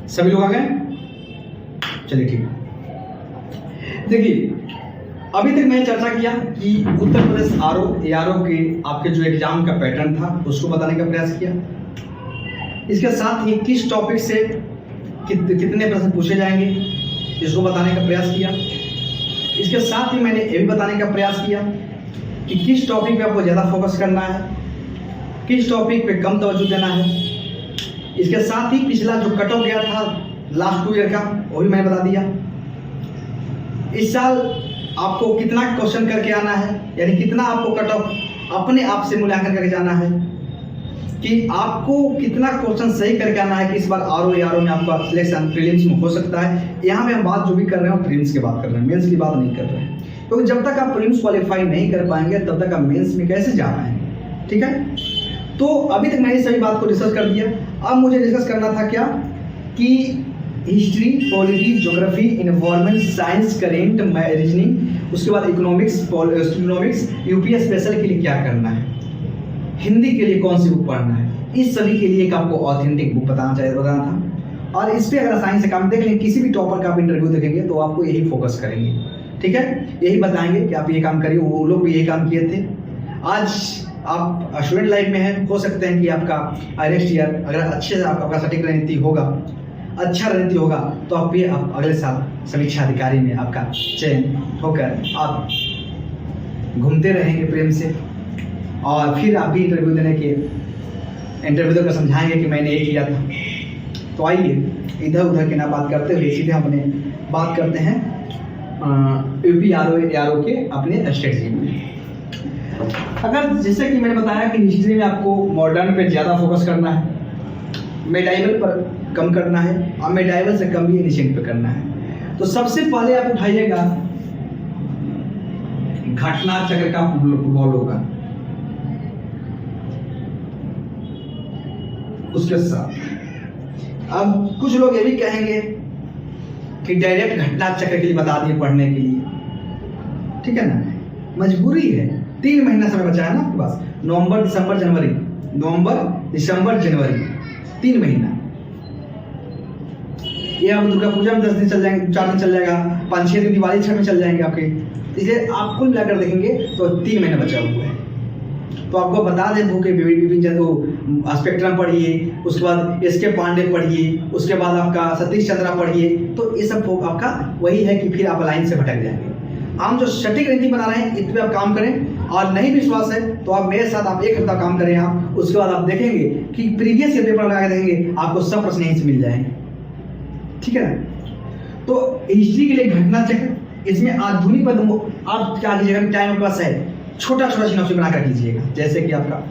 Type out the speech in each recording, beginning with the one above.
सभी लोग आ गए? चलिए ठीक है। देखिए, अभी तक मैंने चर्चा किया कि उत्तर प्रदेश आरओ के आपके जो एग्जाम का पैटर्न था उसको बताने का प्रयास किया। इसके साथ ही किस टॉपिक से कितने प्रश्न पूछे जाएंगे इसको बताने का प्रयास किया। इसके साथ ही मैंने ये भी बताने का प्रयास किया कि किस टॉपिक पे आपको ज़्यादा फोकस करना है, किस टॉपिक पे कम तवज्जो देना है। इसके साथ ही पिछला जो कट ऑफ गया था लास्ट 2 ईयर का वो भी मैंने बता दिया। इस साल आपको कितना क्वेश्चन करके आना है, यानी कितना आपको कट ऑफ अपने आप से मूल्यांकन करके जाना है, कि आपको कितना क्वेश्चन सही करके आना है कि इस बार आरओ में आपका सिलेक्शन प्रीलिम्स में हो सकता है। यहाँ पे हम बात जो भी कर रहे हैं प्रीलिम्स की बात कर रहे हैं, मेंस की बात नहीं कर रहे हैं, क्योंकि जब तक आप प्रीलिम्स क्वालिफाई नहीं कर पाएंगे तब तक आप मेंस में कैसे जा पाएंगे। ठीक है, तो अभी तक मैंने सभी बात को डिस्कस कर दिया। अब मुझे डिस्कस करना था क्या कि history, polity, geography, environment science, current, reasoning, उसके बाद इकोनॉमिक्स, यूपीएस स्पेशल के लिए क्या करना है, हिंदी के लिए कौन सी बुक पढ़ना है, इस सभी के लिए एक आपको ऑथेंटिक बुक बताना था। और इस पर अगर आसानी से काम देख लें, किसी भी टॉपर का आप इंटरव्यू देखेंगे तो आपको यही फोकस करेंगे। ठीक है, यही बताएंगे कि आप ये काम करिए, वो लोग भी यही काम किए थे। आज आप स्टूडेंट लाइफ में हैं, हो सकते हैं कि आपका नेक्स्ट ईयर अगर अच्छे से आपका सटीक रणनीति होगा, अच्छा रणनीति होगा, तो आप भी अगले साल समीक्षा अधिकारी में आपका चयन होकर आप घूमते रहेंगे प्रेम से, और फिर आप भी इंटरव्यू देकर समझाएंगे कि मैंने ये किया था। तो आइए इधर उधर की ना बात करते हुए सीधे अपने बात करते हैं यूपी आरओ के अपने स्ट्रेटजी में। अगर जैसे कि मैंने बताया कि हिस्ट्री में आपको मॉडर्न पे ज़्यादा फोकस करना है, मेडाइवल पर कम करना है, और मेडाइवल से कम भी एनिशिएंट पे करना है। तो सबसे पहले आप उठाइएगा घटना चक्र का होगा, उसके साथ अब कुछ लोग ये भी कहेंगे कि डायरेक्ट घटना चक्र के लिए बता दिए पढ़ने के लिए। ठीक है ना, मजबूरी है, 3 महीना समय बचा है ना आपके पास, नवंबर दिसंबर जनवरी 3 महीना। ये अब दुर्गा पूजा में 10 दिन चल जाएंगे, 4 दिन चल जाएगा, 5-6 दिन दिवाली 6 में चल जाएंगे आपके। इसे आप कुल मिलाकर देखेंगे तो 3 महीने बचा हुआ है। तो आपको बता दें भूखे स्पेक्ट्रम पढ़िए, उसके बाद एस.के. पांडे पढ़िए, उसके बाद आपका सतीश चंद्रा पढ़िए। तो ये सब आपका वही है कि फिर आप लाइन से भटक जाएंगे। हम जो सटीक रणनीति बना रहे हैं इस पर आप काम करें, और नहीं विश्वास है तो आप मेरे साथ आप 1 हफ्ता काम करें आप, उसके बाद आप देखेंगे कि प्रीवियस ईयर पेपर लगा के देखेंगे आपको सब प्रश्न यहीं से मिल जाएंगे। ठीक है ना, तो हिस्ट्री के लिए घटना चक्र, इसमें आधुनिक पद आप क्या कीजिएगा, टाइम आपके पास है, छोटा छोटा सिनॉप्सिस बनाकर कीजिएगा। जैसे कि आपका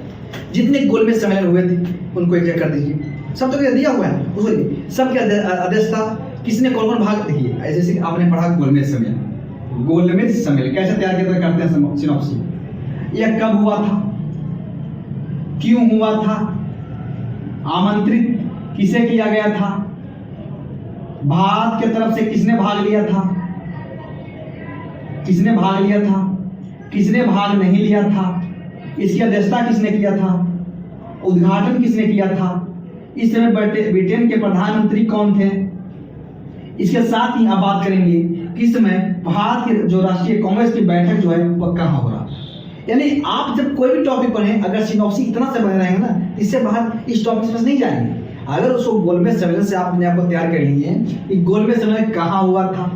जितने गोलमेज सम्मेलन हुए थे उनको एक कर दीजिए, सब तो दिया हुआ है उसको देखिए, सब क्या आदेश था, किसने कौन कौन भाग, देखिए ऐसे कि आपने पढ़ा गोलमेज सम्मेलन कैसे तैयार किया करते हैं सिनॉप्सिस, यह कब हुआ था, क्यों हुआ था, आमंत्रित किसे किया गया था, भारत की तरफ से किसने भाग लिया था, किसने भाग नहीं लिया था, इसकी अध्यक्षता किसने किया था, उद्घाटन किसने किया था, इस समय ब्रिटेन के प्रधानमंत्री कौन थे। इसके साथ ही आप बात करेंगे कि इस समय भारत के जो राष्ट्रीय कांग्रेस की बैठक जो है वह कहाँ हो रहा। यानी आप जब कोई भी टॉपिक पढ़ें, अगर सिनॉप्सिस इतना से बने रहेंगे ना, इससे बाहर इस टॉपिक पर नहीं जाएंगे। अगर उसको गोलमेज सम्मेलन से आपने आपको तैयार कर लिए कि गोलमेज सम्मेलन कहाँ हुआ था,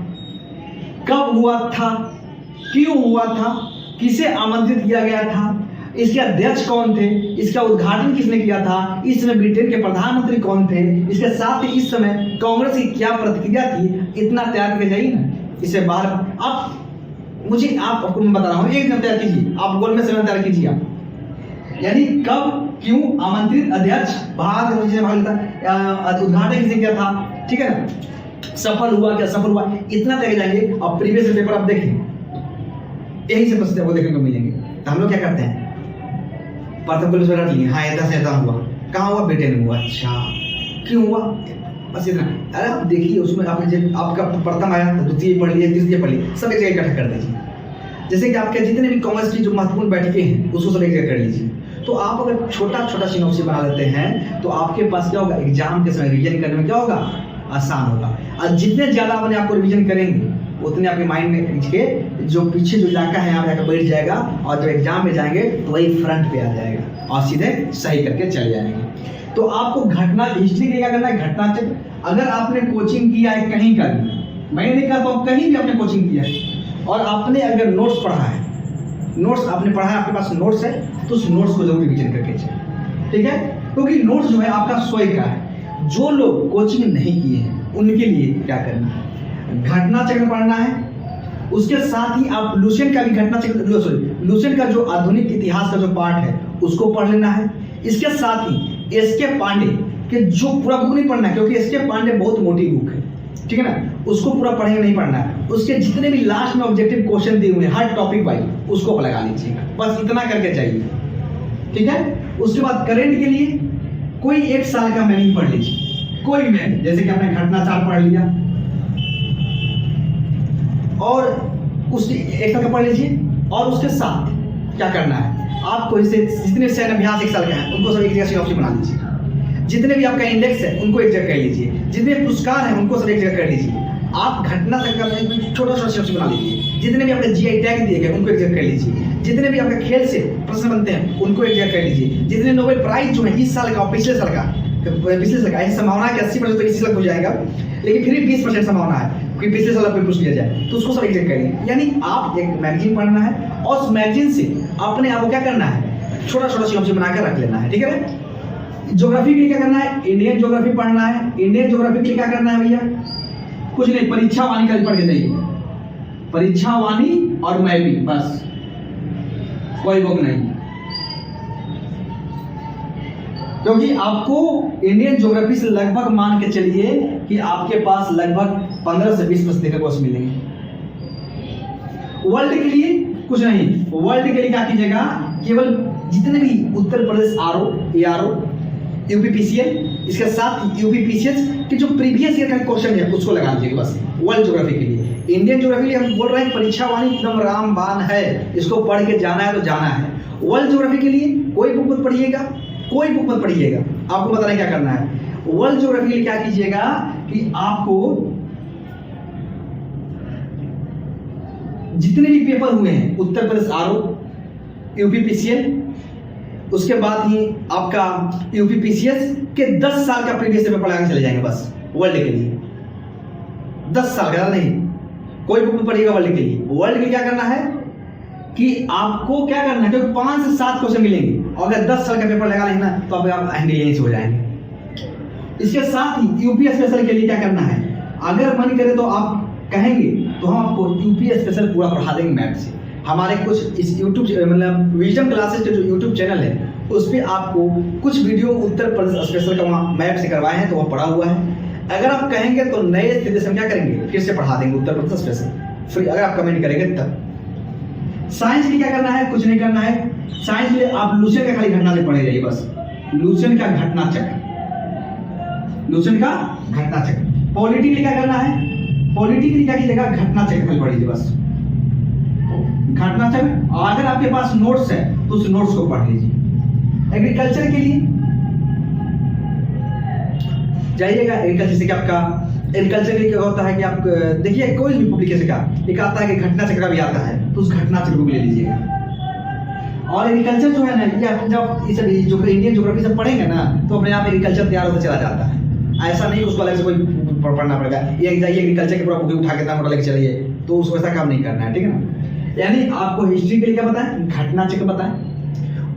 कब हुआ था, क्यों हुआ था, किसे आमंत्रित किया गया था, इसके अध्यक्ष कौन थे, इसका उद्घाटन किसने किया था, इस समय ब्रिटेन के प्रधानमंत्री कौन थे, इसके साथ ही इस समय कांग्रेस की क्या प्रतिक्रिया थी, इतना तैयार करके जाइए ना। इससे बाहर आपको मैं बता रहा हूँ, 1 दिन तैयार कीजिए, आप गोलमेज सम्मेलन तैयार कीजिए आप, यानी कब, क्यों, आमंत्रित, अध्यक्ष, भाग उद्घाटन किसने किया था। ठीक है ना, सफल हुआ क्या, सफल हुआ, इतना तैयार जाएंगे। अब प्रीवियस पेपर आप देखें, यही से प्रश्न आपको देखने को मिलेंगे। तो हम लोग क्या करते हैं, प्रथम पुलिस रट लिए, हाँ ऐसा हुआ, कहाँ हुआ, ब्रिटेन में हुआ, अच्छा क्यों हुआ, बस इतना। अरे आप देखिए उसमें आपने जब आपका प्रथम आया तो द्वितीय पढ़ लिया, तृतीय पढ़ लिया, सब एक जगह इकट्ठा कर दीजिए। जैसे कि आपके जितने भी कांग्रेस की जो महत्वपूर्ण बैठकें हैं उसको सब एक जगह कर लीजिए। तो आप अगर छोटा छोटा सिनॉप्सिस बना लेते हैं तो आपके पास क्या होगा, एग्जाम के समय रिवीजन करने में क्या होगा, आसान होगा। और जितने ज़्यादा अपने आपको रिवीजन करेंगे उतने आपके माइंड में के जो पीछे जो इलाका है यहाँ पे बैठ जाएगा, और जब एग्जाम में जाएंगे तो वही फ्रंट पे आ जाएगा और सीधे सही करके चले जाएंगे। तो आपको घटना हिस्ट्री के लिए क्या करना है, घटना चक्र। अगर आपने कोचिंग किया है कहीं का भी, मैं नहीं कहता हूँ कहीं भी आपने कोचिंग किया है, और आपने अगर नोट्स पढ़ा है, नोट्स आपने पढ़ा है, आपके पास नोट्स है, तो उस नोट्स को जरूर रिवीजन करके चलिए, ठीक है। क्योंकि नोट्स जो है आपका स्वयं का है। जो लोग कोचिंग नहीं किए हैं उनके लिए क्या करना है, घटना चक्र पढ़ना है। उसके साथ ही आप लुसेंट का भी घटना चक्र, सॉरी लुसेंट का जो आधुनिक इतिहास का जो पार्ट है उसको पढ़ लेना है। इसके साथ ही एस के पांडे के जो पूरा बुक नहीं पढ़ना है, क्योंकि एस के पांडे बहुत मोटी बुक है, ठीक है ना, उसको पूरा पढ़ेंगे नहीं पढ़ना है। उसके जितने भी लास्ट में ऑब्जेक्टिव क्वेश्चन दिए हुए हैं हर टॉपिक वाइज उसको लगा लीजिएगा, बस इतना करके चाहिए, ठीक है। उसके बाद करंट के लिए कोई एक साल का मैगजीन पढ़ लीजिए, कोई मैगजीन, जैसे कि आपने घटना चार्ट पढ़ लिया और उसके एक साल का पढ़ लीजिए। और उसके साथ क्या करना है आपको, इससे जितने सैन्य अभ्यास एक साल का है उनको सब एक जगह सिनॉप्सिस बना लीजिए। जितने भी आपका इंडेक्स है उनको एक जगह कर लीजिए। जितने पुरस्कार हैं उनको सब एक जगह कर लीजिए। आप घटना चक्र में छोटा छोटा सिनॉप्सिस बना लीजिए। जितने भी आपके जीआई टैग दिए गए उनको एक जगह कर लीजिए। जितने भी आपके खेल से प्रश्न बनते हैं उनको एक जगह कर लीजिए। जितने नोबेल प्राइज जो है इस साल का और पिछले साल का ऐसी संभावना है कि 80% तो इसी साल हो जाएगा, लेकिन फिर भी 20% संभावना है कि पिछले साल कोई पूछ लिया जाए, तो उसको सब एक जगह करिए। यानी आप एक मैगजीन पढ़ना है और उस मैगजीन से अपने आप को क्या करना है, छोटा छोटा सिनॉप्सिस बनाकर रख लेना है, ठीक है। ज्योग्राफी के लिए क्या करना है, इंडियन ज्योग्राफी पढ़ना है। इंडियन ज्योग्राफी के लिए क्या करना है भैया, कुछ नहीं, परीक्षा वाणी का पढ़ के जाइए, परीक्षा वाणी और मैपिंग, बस कोई बुक नहीं। क्योंकि आपको इंडियन ज्योग्राफी से लगभग मान के चलिए कि आपके पास लगभग 15 से 20% का क्वेश्चन मिलेंगे। वर्ल्ड के लिए कुछ नहीं, वर्ल्ड के लिए क्या कीजिएगा, केवल जितने भी Uttar Pradesh RO, ARO, UPPCL, इसके साथ यूपीपीसीएस के जो प्रीवियस ईयर का क्वेश्चन है उसको लगा लीजिएगा बस वर्ल्ड ज्योग्राफी के लिए। इंडियन ज्योग्राफी के लिए हम बोल रहे हैं परीक्षा वाणी एकदम रामबाण है, इसको पढ़ के जाना है तो जाना है। वर्ल्ड ज्योग्राफी के लिए कोई बुक मत पढ़िएगा, कोई बुक मत पढ़िएगा, आपको बताना क्या करना है। वर्ल्ड ज्योग्राफी के लिए क्या कीजिएगा कि आपको जितने भी पेपर हुए हैं उत्तर प्रदेश आरओ, यूपीपीसीएल, उसके बाद ही आपका यूपीपीसीएस के 10 साल का प्रीवियस पेपर लगा के चले जाएंगे बस वर्ल्ड के लिए। 10 साल का नहीं, कोई बुक पढ़िएगा वर्ल्ड के लिए। वर्ल्ड के लिए क्या करना है कि आपको क्या करना है, क्योंकि 5 से 7 क्वेश्चन मिलेंगे और अगर 10 साल का पेपर लगा लेना तो आप हैंडल यहीं से हो जाएंगे। इसके साथ ही यूपी स्पेशल के लिए क्या करना है, अगर मन करे तो आप कहेंगे तो हम आपको यूपी स्पेशल पूरा पढ़ा देंगे मैथ से। हमारे कुछ इस यूट्यूब मतलब विजडम क्लासेस के जो यूट्यूब चैनल है उस पर आपको कुछ वीडियो उत्तर प्रदेश स्पेशल का वहाँ मैप से करवाए हैं, तो वह पढ़ा हुआ है। अगर आप कहेंगे तो नए स्थिति से हम क्या करेंगे, फिर से पढ़ा देंगे उत्तर प्रदेश स्पेशल फ्री, अगर आप कमेंट करेंगे तब। साइंस के लिए क्या करना है, कुछ नहीं करना है। साइंस के लिए आप लुसेंट का खाली घटना से पढ़े जाइए बस, लुसेंट का घटना चक्र, लुसेंट का घटना चक्र। पॉलिटी के लिए क्या करना है, पॉलिटी के लिए क्या कीजिएगा, घटना चक्र खाली पढ़ लीजिए बस, घटना चक्र। और अगर आपके पास नोट्स है तो उस नोट्स को पढ़ लीजिए। एग्रीकल्चर के लिए जाइएगा, एग्रीकल्चर से क्या आपका एग्रीकल्चर के लिए क्या होता है कि आप देखिए कोई भी पब्लिकेशन का एक आता है कि घटना चक्र का भी आता है, तो उस घटना चक्र को ले लीजिएगा। और एग्रीकल्चर जो है ना, ये आप जब इस जो इंडियन ज्योग्राफी से पढ़ेंगे ना तो अपने आप एग्रीकल्चर तैयार होता चला जाता है। ऐसा नहीं उसको अलग से कोई पढ़ना पड़ेगा, ये जाइए एग्रीकल्चर के पूरा बुक उठा के इतना मोटा लेके चलिए, तो उसको ऐसा काम नहीं करना है, ठीक है ना। यानी आपको हिस्ट्री के लिए क्या पता है, घटना चक्र पता है।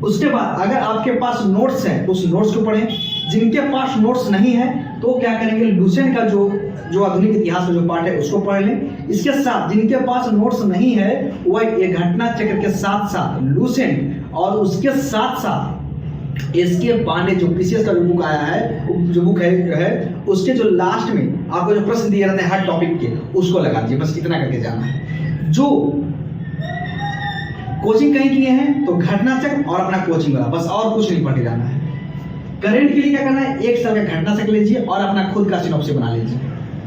उसके बाद अगर आपके पास नोट्स है तो उस नोट्स को पढ़ें। जिनके पास नोट्स नहीं है तो क्या करेंगे, लुसेंट का जो आधुनिक इतिहास का जो पार्ट है उसको पढ़ लें। इसके साथ जिनके पास नोट्स नहीं है वह ये घटना चक्र के साथ साथ लुसेंट और उसके साथ साथ इसके पांडे जो पीसीएस का जो बुक आया है, जो बुक है उसके जो लास्ट में आपको जो प्रश्न दिए रहते हैं हर टॉपिक के उसको लगा दीजिए, बस इतना करके जाना है। जो कोचिंग कहीं किए हैं तो घटना चक्र और अपना कोचिंग वाला, बस और कुछ नहीं पढ़ के जाना है। करंट के लिए क्या करना है, एक साल का घटना चक्र लीजिए और अपना खुद का सिनॉप्सिस बना लीजिए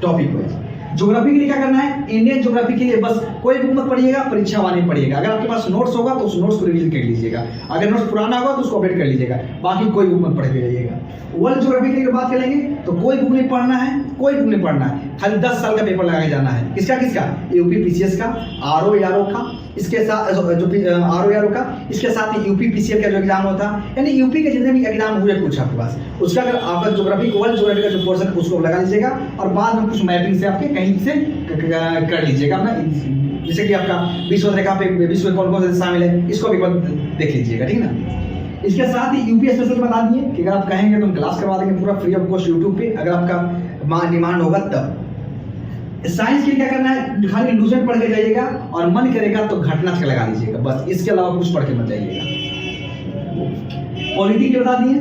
टॉपिक वाइज। ज्योग्राफी के लिए क्या करना है, इंडियन ज्योग्राफी के लिए बस कोई बुक मत पढ़िएगा, परीक्षा वाले पढ़िएगा। अगर आपके पास नोट्स होगा तो उस नोट्स को रिवीजन कर लीजिएगा, अगर नोट्स पुराना होगा तो उसको अपडेट कर लीजिएगा, बाकी कोई बुक मत पढ़ के जाइएगा। वर्ल्ड ज्योग्राफी के लिए बात करेंगे तो कोई बुक नहीं पढ़ना है, कोई बुक नहीं पढ़ना है, खाली 10 साल का पेपर लगा के जाना है। किसका किसका, यूपी पीसीएस का, आरओ यारो का, इसके साथ जो आरओ यारो का, इसके साथ ही यूपी पीसीएल का जो एग्जाम होता है, यानी यूपी के जितने भी एग्जाम हुए कुछ आपके पास, उसका अगर आपका ज्योग्राफी वर्ल्ड ज्योग्राफी का जो पोर्शन उसको लगा लीजिएगा और बाद में कुछ मैपिंग से आपके कहीं से कर लीजिएगा अपना, जैसे कि आपका विश्व रेखा पे विश्व में कौन कौन से शामिल है इसको भी देख लीजिएगा, ठीक है ना। इसके साथ ही यूपी स्पेशल बता दिए कि अगर आप कहेंगे तो हम क्लास करवा देंगे पूरा फ्री ऑफ कॉस्ट यूट्यूब पे, अगर आपका डिमांड होगा तब। साइंस के लिए क्या करना है, खाली लूसेंट पढ़ के जाइएगा और मन करेगा तो घटना चक्र लगा लीजिएगा, बस इसके अलावा कुछ पढ़ के मत जाइएगा। पॉलिटी के बता दिए,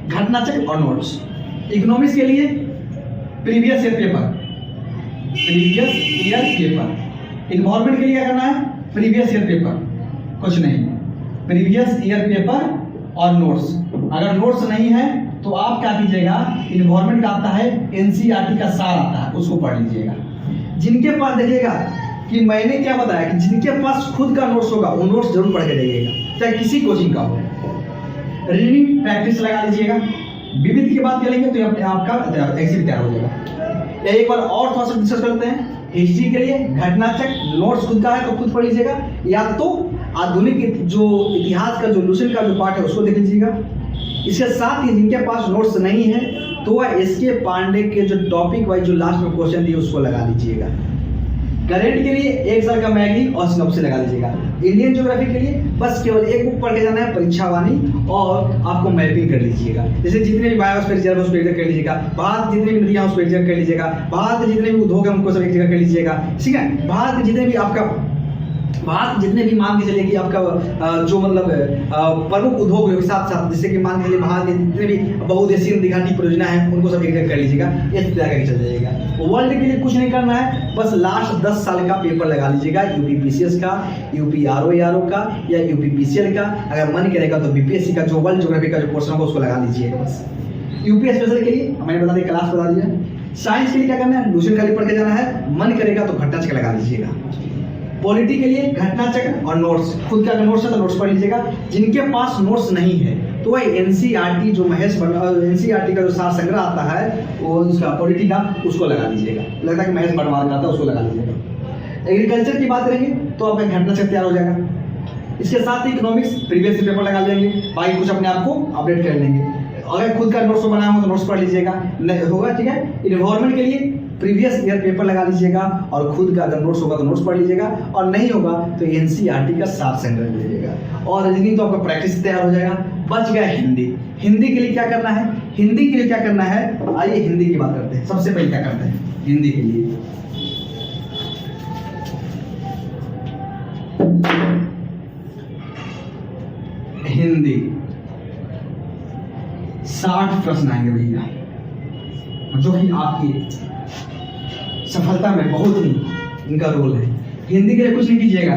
घटना चक्र और नोट्स। इकोनॉमिक्स के लिए previous year paper, previous year paper. Environment के लिए क्या करना है, प्रीवियस ईयर पेपर, कुछ नहीं, प्रीवियस ईयर पेपर और नोट्स। अगर नोट्स नहीं है तो आप क्या कीजिएगा, इन्वायरमेंट का आता है एनसीईआरटी का सार आता है, उसको पढ़ लीजिएगा। जिनके पास देखिएगा कि मैंने क्या बताया कि जिनके पास खुद का नोट्स होगा वो नोट्स जरूर पढ़ के जाइएगा, चाहे किसी कोचिंग का हो। रीडिंग प्रैक्टिस लगा लीजिएगा। विविध की बात करेंगे तो आपका एग्जिट तैयार हो जाएगा। एक बार और थोड़ा सा डिस्कस करते हैं। हिस्ट्री के लिए घटना चक्र, नोट्स खुद का है तो खुद पढ़ लीजिएगा, या तो आधुनिक जो इतिहास का जो लूसेंट का जो पार्ट है उसको देख लीजिएगा। इसके साथ ही जिनके पास नोट्स नहीं है तो वह एसके पांडे के जो टॉपिक वाइज जो लास्ट में क्वेश्चन दिए उसको लगा लीजिएगा। करेंट के लिए एक साल का मैगी और सिनॉप्सिस लगा लीजिएगा। इंडियन ज्योग्राफी के लिए बस केवल एक बुक पढ़ के जाना है, परीक्षा वाणी, और आपको मैपिंग कर लीजिएगा। जैसे जितने भी बायोस्फीयर रिजर्व उसको एक जगह कर लीजिएगा, भारत जितने भी नदियां उसको एक जगह कर लीजिएगा, भारत के जितने भी उद्योग है उनको सब एक जगह कर लीजिएगा, ठीक है। भारत के जितने भी आपका जितने भी मान के चलिए कि आपका जो मतलब प्रमुख उद्योग के साथ साथ, जैसे कि मान के चलिए भारत के जितने भी बहुउद्देशीय नदी घाटी परियोजना है उनको सब एक जगह कर लीजिएगा, इस तरह करके चल जाइएगा। वर्ल्ड के लिए कुछ नहीं करना है, बस लास्ट 10 साल का पेपर लगा लीजिएगा, यूपी पीसीएस का, यूपी आरओ का, या यूपी पीसीएल का। अगर मन करेगा तो बीपीएससी का जो वर्ल्ड ज्योग्राफी का जो पोर्शन होगा उसको लगा लीजिएगा बस। यूपी स्पेशल के लिए मैंने बता दिया, क्लास बता दिया। साइंस के लिए क्या करना है, लूसेंट खाली पढ़ के जाना है, मन करेगा तो घटना चक्र लगा लीजिएगा। पॉलिटी के लिए घटना चक्र और नोट्स, खुद का नोट्स है तो नोट्स पढ़ लीजिएगा। जिनके पास नोट्स नहीं है तो वह एनसीईआरटी जो एनसीईआरटी का जो सार संग्रह आता है वो उसका पॉलिटी का उसको लगा लीजिएगा, लगता है कि महेश बनवाल का आता है उसको लगा लीजिएगा। एग्रीकल्चर की बात करेंगे तो आपका घटना चक्र तैयार हो जाएगा। इसके साथ ही इकोनॉमिक्स प्रीवियस पेपर लगा लेंगे, बाकी कुछ अपने आप को अपडेट कर लेंगे। अगर खुद का नोट्स बनाया हो तो नोट्स पढ़ लीजिएगा, होगा ठीक है। इन्वायरमेंट के लिए प्रीवियस ईयर पेपर लगा लीजिएगा और खुद का अगर नोट्स होगा तो नोट्स पढ़ लीजिएगा, और नहीं होगा तो एनसीईआरटी का सार संग्रह लीजिएगा, और रीजनिंग तो आपका प्रैक्टिस तैयार हो जाएगा। बच गया हिंदी। हिंदी के लिए क्या करना है, हिंदी के लिए क्या करना है, आइए हिंदी की बात करते हैं। सबसे पहले क्या करते हैं हिंदी के लिए, हिंदी 60 प्रश्न आएंगे भैया, जो कि आपकी सफलता में बहुत ही इनका रोल है। हिंदी के लिए कुछ नहीं कीजिएगा,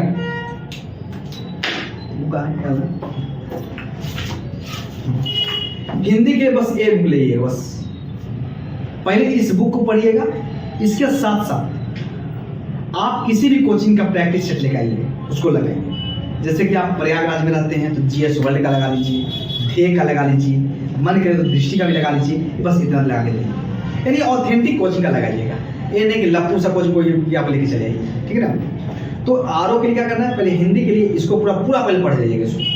हिंदी के बस एक बुक लीजिए, बस पहले इस बुक को पढ़िएगा। इसके साथ साथ आप किसी भी कोचिंग का प्रैक्टिस सेट लेकर आइए, उसको लगाइए। जैसे कि आप प्रयागराज में रहते हैं तो जीएस वर्ल्ड का लगा लीजिए, ध्येय का लगा लीजिए, मन करे तो दृष्टि का भी लगा लीजिए, बस इतना लगा के लीजिए। यानी ऑथेंटिक कोचिंग का लगाइएगा, ये नहीं कि लप्पू सा कोचिंग कोई आप लेके चले आइए, ठीक है ना। तो आरओ के लिए क्या करना है, पहले हिंदी के लिए इसको पूरा पहले पढ़ जाइएगा इसको।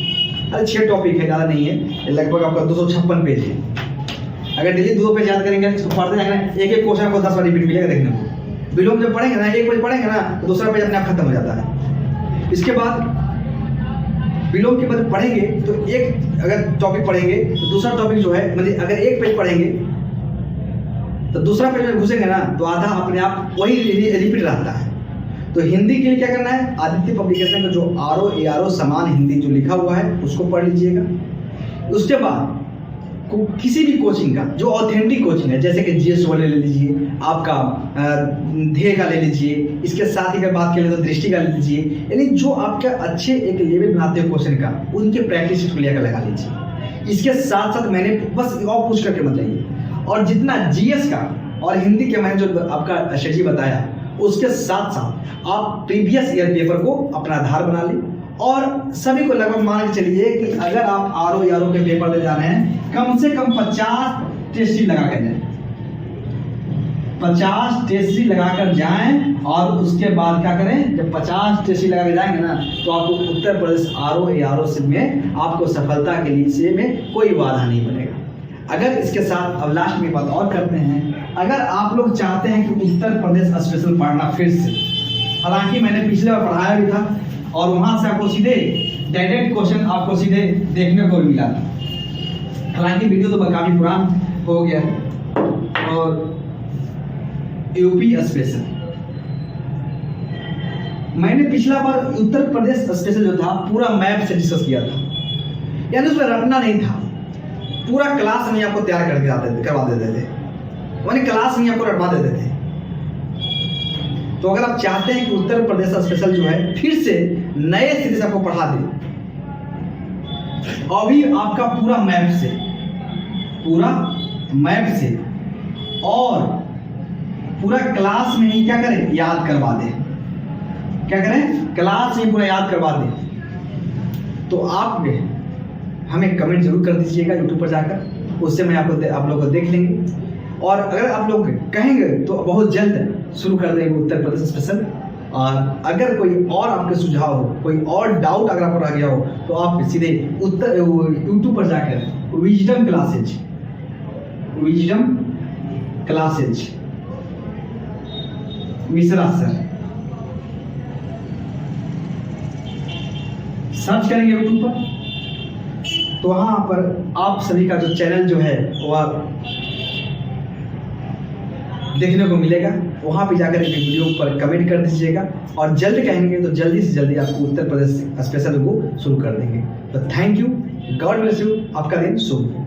अरे 6 टॉपिक है, ज़्यादा नहीं है, लगभग आपका 256 पेज है। अगर डेली 2 पेज याद करेंगे, इसको पढ़ते जाएंगे ना, एक एक क्वेश्चन आपको 10 बार रिपीट मिलेगा देखने को। विलोम जब पढ़ेंगे ना, एक पेज पढ़ेंगे ना तो दूसरा पेज अपने आप खत्म हो जाता है। इसके बाद विलोम के बाद पढ़ेंगे तो एक अगर टॉपिक पढ़ेंगे तो दूसरा टॉपिक जो है, मतलब अगर एक पेज पढ़ेंगे तो दूसरा पेज में घुसेंगे ना तो आधा अपने आप वही रिपीट रहता है। तो हिंदी के लिए क्या करना है, आदित्य पब्लिकेशन का जो आरओ समान हिंदी जो लिखा हुआ है उसको पढ़ लीजिएगा। उसके बाद किसी भी कोचिंग का जो ऑथेंटिक कोचिंग है, जैसे कि जीएस वाले ले लीजिए, आपका ध्येय का ले लीजिए, इसके साथ ही अगर बात करें तो दृष्टि का ले लीजिए, यानी जो आपका अच्छे एक लेवल बनाते हो क्वेश्चन का, उनके प्रैक्टिस को लेकर लगा लीजिए। इसके साथ साथ मैंने बस और पूछ करके मत जाइए, और जितना जीएस का और हिंदी के मैंने जो आपका स्ट्रेटजी बताया उसके साथ साथ आप प्रीवियस ईयर पेपर को अपना आधार बना लें। और सभी को लगभग मान के चलिए कि अगर आप आरओ यारो के पेपर दे जा रहे हैं, कम से कम 50 टेस्ट सीट लगा कर जाएं, 50 टेस्ट सीट लगाकर जाएं। और उसके बाद क्या करें, जब 50 टेस्ट सीट लगा के जाएंगे ना, तो आपको उत्तर प्रदेश आरओ यारो में आपको सफलता के लिए में कोई बाधा नहीं बनेगा। अगर इसके साथ अब लास्ट में बात और करते हैं, अगर आप लोग चाहते हैं कि उत्तर प्रदेश स्पेशल पढ़ना फिर से, हालांकि मैंने पिछले बार पढ़ाया भी था और वहां से आपको सीधे डायरेक्ट क्वेश्चन आपको सीधे देखने को मिला था। हालांकि वीडियो तो काफी पुराना हो गया है। और यूपी स्पेशल मैंने पिछला बार उत्तर प्रदेश स्पेशल जो था पूरा मैप से डिस्कस किया था, यानी उसमें रटना नहीं था, पूरा क्लास में आपको तैयार करवा देते थे, यानी क्लास में आपको रटवा देते थे। तो अगर आप चाहते हैं कि उत्तर प्रदेश स्पेशल जो है फिर से नए सिरे से आपको पढ़ा दे, अभी आपका पूरा मैप से और पूरा क्लास में ही क्या करें, याद करवा दे, क्या करें, क्लास में पूरा याद करवा दे, तो आप हमें कमेंट जरूर कर दीजिएगा यूट्यूब पर जाकर, उससे मैं आप लोगों को देख लेंगे। और अगर आप लोग कहेंगे तो बहुत जल्द शुरू कर देंगे उत्तर प्रदेश स्पेशल। और अगर कोई और आपके सुझाव हो, कोई और डाउट अगर आपको रह गया हो, तो आप सीधे यूट्यूब पर जाकर wisdom classes Mishra sir search करेंगे यूट्यूब पर, तो वहां पर आप सभी का जो चैनल जो है वह देखने को मिलेगा। वहां पे जाकर इस वीडियो पर कमेंट कर दीजिएगा और जल्द कहेंगे तो जल्दी से जल्दी आपको उत्तर प्रदेश स्पेशल को शुरू कर देंगे। तो thank you, God bless you, आपका दिन शुभ हो।